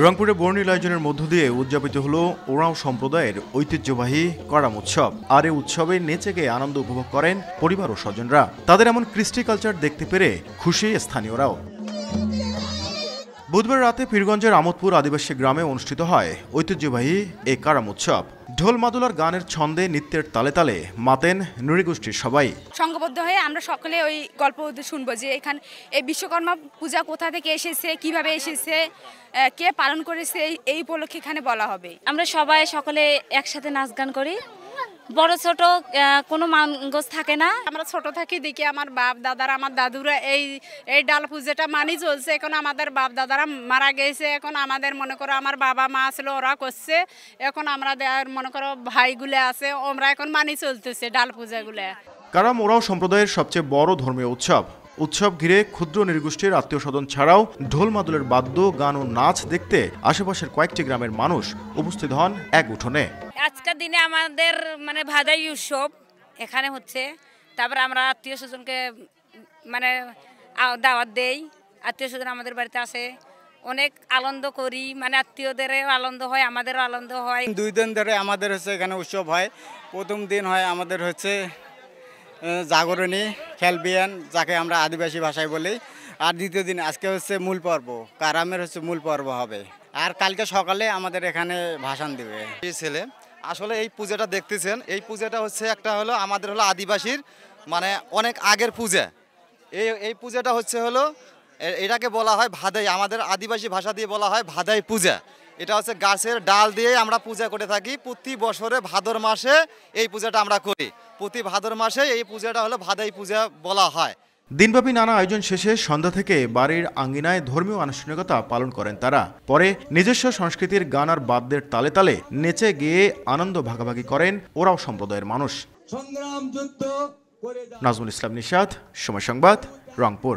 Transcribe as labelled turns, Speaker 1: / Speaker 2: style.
Speaker 1: রংপুরে বর্ণিল আয়োজনের মধ্য দিয়ে উদযাপিত হলো ওরাও সম্প্রদায়ের ঐতিহ্যবাহী কারাম উৎসব। আর এই উৎসবে নেচে গিয়ে আনন্দ উপভোগ করেন পরিবার ও স্বজনরা। তাদের এমন কৃষ্টি কালচার দেখতে পেরে খুশি স্থানীয়রাও। বুধবার রাতে পীরগঞ্জের আমোদপুর আদিবাসী গ্রামে অনুষ্ঠিত হয় ঐতিহ্যবাহী এই কারাম উৎসব। ঢোল মাদুলার গানের ছন্দে নৃত্যের তালে তালে মাতেন নৃগোষ্ঠীর সবাই।
Speaker 2: সংঘবদ্ধ হয়ে আমরা সকলে ওই গল্প শুনবো যে এখানে এই বিশ্বকর্মা পূজা কোথা থেকে এসেছে, কিভাবে এসেছে, কে পালন করেছে, এই উপলক্ষে এখানে বলা হবে।
Speaker 3: আমরা সকলে একসাথে নাচ গান করি। বড় ছোট কোনো মানগোজ থাকে না।
Speaker 4: আমরা ছোট থাকি দেখি আমার বাপ দাদারা, আমার দাদুরা এই ডাল পূজাটা মানি চলছে। এখন আমাদের বাপ দাদারা মারা গেছে, এখন আমাদের মনে করো আমার বাবা মা আসলে ওরা করছে, এখন আমরা মনে করো ভাইগুলো আছে, ওরা এখন মানি চলতেছে ডাল পূজাগুলো।
Speaker 1: কারাম ওরাও সম্প্রদায়ের সবচেয়ে বড় ধর্মীয় উৎসব। উৎসব ঘিরে ক্ষুদ্র নৃগোষ্ঠীর আত্মীয় স্বজন ছাড়াও ঢোল মাদুলের বাদ্য, গান ও নাচ দেখতে আশেপাশের কয়েকটি গ্রামের মানুষ উপস্থিত হন এক উঠোনে।
Speaker 3: আজকের দিনে আমাদের ভাদাই উৎসব এখানে হচ্ছে। তারপরে আমরা আত্মীয় স্বজনকে দাওয়াত দেই। আত্মীয় স্বজন আমাদের বাড়িতে আসে, অনেক আনন্দ করি। আত্মীয়দের আনন্দ হয়, আমাদেরও আনন্দ হয়।
Speaker 5: 2 দিন ধরে আমাদের হচ্ছে এখানে উৎসব হয়। প্রথম দিন হয় আমাদের হচ্ছে জাগরণী খেলবিয়ান, যাকে আমরা আদিবাসী ভাষায় বলি। আর দ্বিতীয় দিন আজকে হচ্ছে মূল পর্ব, কারামের হচ্ছে মূল পর্ব হবে। আর কালকে সকালে আমাদের এখানে ভাষণ দিবে
Speaker 6: ছেলে। আসলে এই পূজাটা দেখতেছেন, এই পূজাটা হচ্ছে একটা হলো আমাদের হলো আদিবাসীর অনেক আগের পূজা। এই পূজাটা হচ্ছে এটাকে বলা হয় ভাদাই, আমাদের আদিবাসী ভাষা দিয়ে বলা হয় ভাদাই পূজা। এটা হচ্ছে গাছের ডাল দিয়ে আমরা পূজা করে থাকি। প্রতি বছরে ভাদর মাসে এই পূজাটা আমরা করি। প্রতি ভাদর মাসে এই পূজাটা হলো ভাদাই পূজা বলা হয়।
Speaker 1: দিনব্যাপী নানা আয়োজন শেষে সন্ধ্যা থেকে বাড়ির আঙ্গিনায় ধর্মীয় আনুষ্ঠানিকতা পালন করেন তারা। পরে নিজস্ব সংস্কৃতির গান আর বাদ্যের তালে তালে নেচে গিয়ে আনন্দ ভাগাভাগি করেন ওরাও সম্প্রদায়ের মানুষ। নাজমুল ইসলাম নিশাত, সময় সংবাদ, রংপুর।